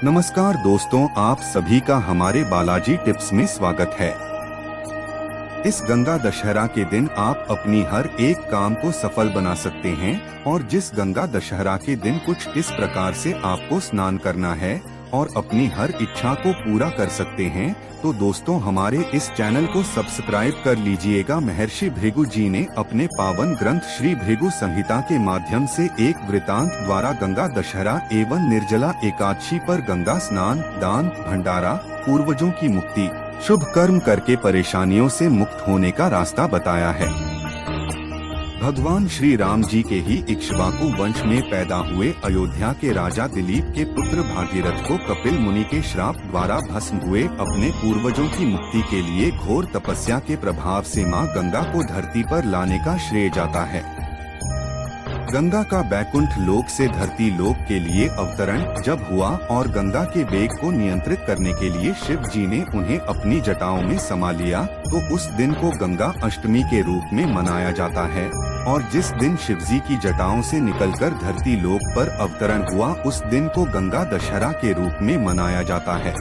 नमस्कार दोस्तों, आप सभी का हमारे बालाजी टिप्स में स्वागत है। इस गंगा दशहरा के दिन आप अपनी हर एक काम को सफल बना सकते हैं और जिस गंगा दशहरा के दिन कुछ इस प्रकार से आपको स्नान करना है और अपनी हर इच्छा को पूरा कर सकते हैं। तो दोस्तों, हमारे इस चैनल को सब्सक्राइब कर लीजिएगा। महर्षि भृगु जी ने अपने पावन ग्रंथ श्री भृगु संहिता के माध्यम से एक वृतांत द्वारा गंगा दशहरा एवं निर्जला एकादशी पर गंगा स्नान, दान, भंडारा, पूर्वजों की मुक्ति, शुभ कर्म करके परेशानियों से मुक्त होने का रास्ता बताया है। भगवान श्री राम जी के ही इक्ष्वाकु वंश में पैदा हुए अयोध्या के राजा दिलीप के पुत्र भागीरथ को कपिल मुनि के श्राप द्वारा भस्म हुए अपने पूर्वजों की मुक्ति के लिए घोर तपस्या के प्रभाव से मां गंगा को धरती पर लाने का श्रेय जाता है। गंगा का बैकुंठ लोक से धरती लोक के लिए अवतरण जब हुआ और गंगा के वेग को नियंत्रित करने के लिए शिव जी ने उन्हें अपनी जटाओं में समा लिया, तो उस दिन को गंगा अष्टमी के रूप में मनाया जाता है। और जिस दिन शिवजी की जटाओं से निकलकर धरती लोक पर अवतरण हुआ, उस दिन को गंगा दशहरा के रूप में मनाया जाता है।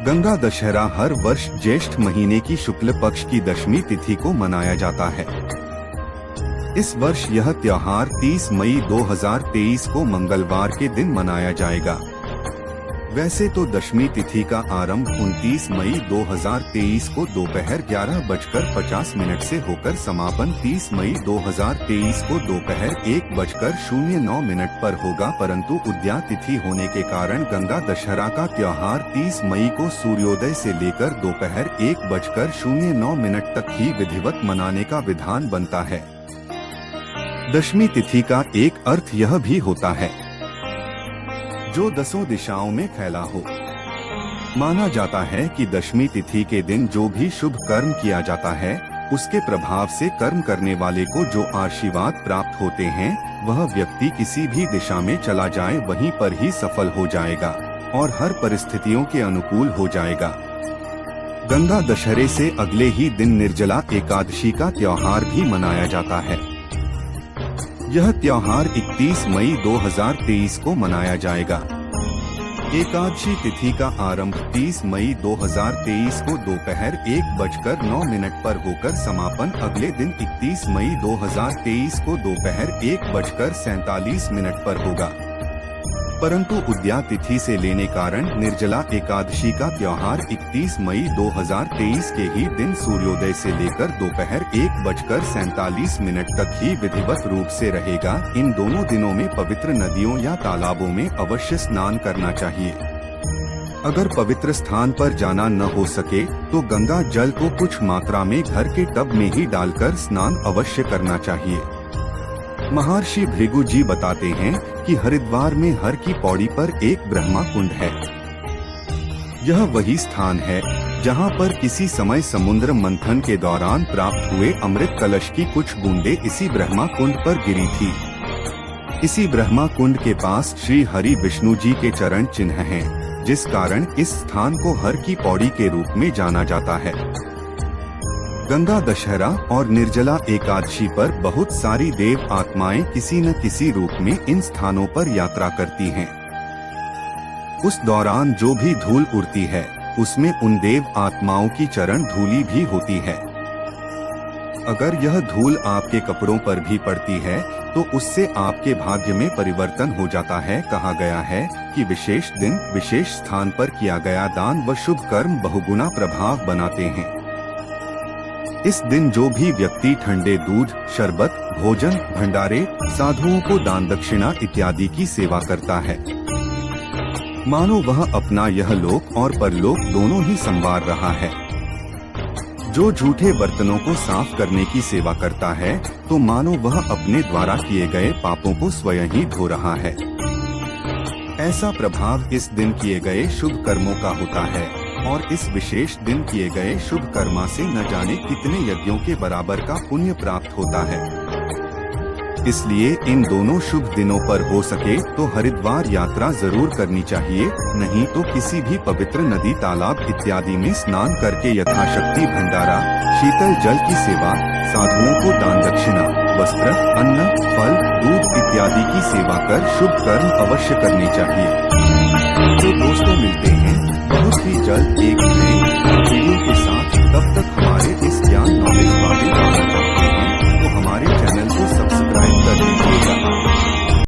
गंगा दशहरा हर वर्ष ज्येष्ठ महीने की शुक्ल पक्ष की दशमी तिथि को मनाया जाता है। इस वर्ष यह त्योहार 30 मई 2023 को मंगलवार के दिन मनाया जाएगा। वैसे तो दशमी तिथि का आरंभ 29 मई 2023 को दोपहर 11:50 से होकर समापन 30 मई 2023 को दोपहर 1:09 पर होगा, परंतु उद्या तिथि होने के कारण गंगा दशहरा का त्योहार 30 मई को सूर्योदय से लेकर दोपहर 1:09 तक ही विधिवत मनाने का विधान बनता है। दशमी तिथि का एक अर्थ यह भी होता है जो दसों दिशाओं में फैला हो। माना जाता है कि दशमी तिथि के दिन जो भी शुभ कर्म किया जाता है, उसके प्रभाव से कर्म करने वाले को जो आशीर्वाद प्राप्त होते हैं, वह व्यक्ति किसी भी दिशा में चला जाए वहीं पर ही सफल हो जाएगा और हर परिस्थितियों के अनुकूल हो जाएगा। गंगा दशहरे से अगले ही दिन निर्जला एकादशी का त्योहार भी मनाया जाता है। यह त्योहार 31 मई 2023 को मनाया जाएगा। एकादशी तिथि का आरंभ 30 मई 2023 को दोपहर 1:09 पर होकर समापन अगले दिन 31 मई 2023 को दोपहर 1:47 पर होगा, परंतु उद्या तिथि से लेने कारण निर्जला एकादशी का त्योहार 31 मई 2023 के ही दिन सूर्योदय से लेकर दोपहर 1:47 तक ही विधिवत रूप से रहेगा। इन दोनों दिनों में पवित्र नदियों या तालाबों में अवश्य स्नान करना चाहिए। अगर पवित्र स्थान पर जाना न हो सके तो गंगा जल को कुछ मात्रा में घर के टब में ही डालकर स्नान अवश्य करना चाहिए। महर्षि भृगु जी बताते हैं कि हरिद्वार में हर की पौड़ी पर एक ब्रह्मा कुंड है। यह वही स्थान है जहां पर किसी समय समुद्र मंथन के दौरान प्राप्त हुए अमृत कलश की कुछ बूंदें इसी ब्रह्मा कुंड पर गिरी थी। इसी ब्रह्मा कुंड के पास श्री हरि विष्णु जी के चरण चिन्ह हैं, जिस कारण इस स्थान को हर की पौड़ी के रूप में जाना जाता है। गंगा दशहरा और निर्जला एकादशी पर बहुत सारी देव आत्माएं किसी न किसी रूप में इन स्थानों पर यात्रा करती हैं। उस दौरान जो भी धूल उड़ती है, उसमें उन देव आत्माओं की चरण धूली भी होती है। अगर यह धूल आपके कपड़ों पर भी पड़ती है तो उससे आपके भाग्य में परिवर्तन हो जाता है। कहा गया है कि विशेष दिन विशेष स्थान पर किया गया दान व शुभ कर्म बहुगुना प्रभाव बनाते हैं। इस दिन जो भी व्यक्ति ठंडे दूध, शरबत, भोजन, भंडारे, साधुओं को दान दक्षिणा इत्यादि की सेवा करता है, मानो वह अपना यह लोक और परलोक दोनों ही संवार रहा है। जो झूठे बर्तनों को साफ करने की सेवा करता है, तो मानो वह अपने द्वारा किए गए पापों को स्वयं ही धो रहा है। ऐसा प्रभाव इस दिन किए गए शुभ कर्मों का होता है और इस विशेष दिन किए गए शुभ कर्मा से न जाने कितने यज्ञों के बराबर का पुण्य प्राप्त होता है। इसलिए इन दोनों शुभ दिनों पर हो सके तो हरिद्वार यात्रा जरूर करनी चाहिए, नहीं तो किसी भी पवित्र नदी, तालाब इत्यादि में स्नान करके यथाशक्ति भंडारा, शीतल जल की सेवा, साधुओं को दान दक्षिणा, वस्त्र, अन्न, फल, दूध इत्यादि की सेवा कर शुभ कर्म अवश्य करने चाहिए। तो दोस्तों मिलते हैं बहुत ही जल्द एक नए वीडियो के साथ। तब तक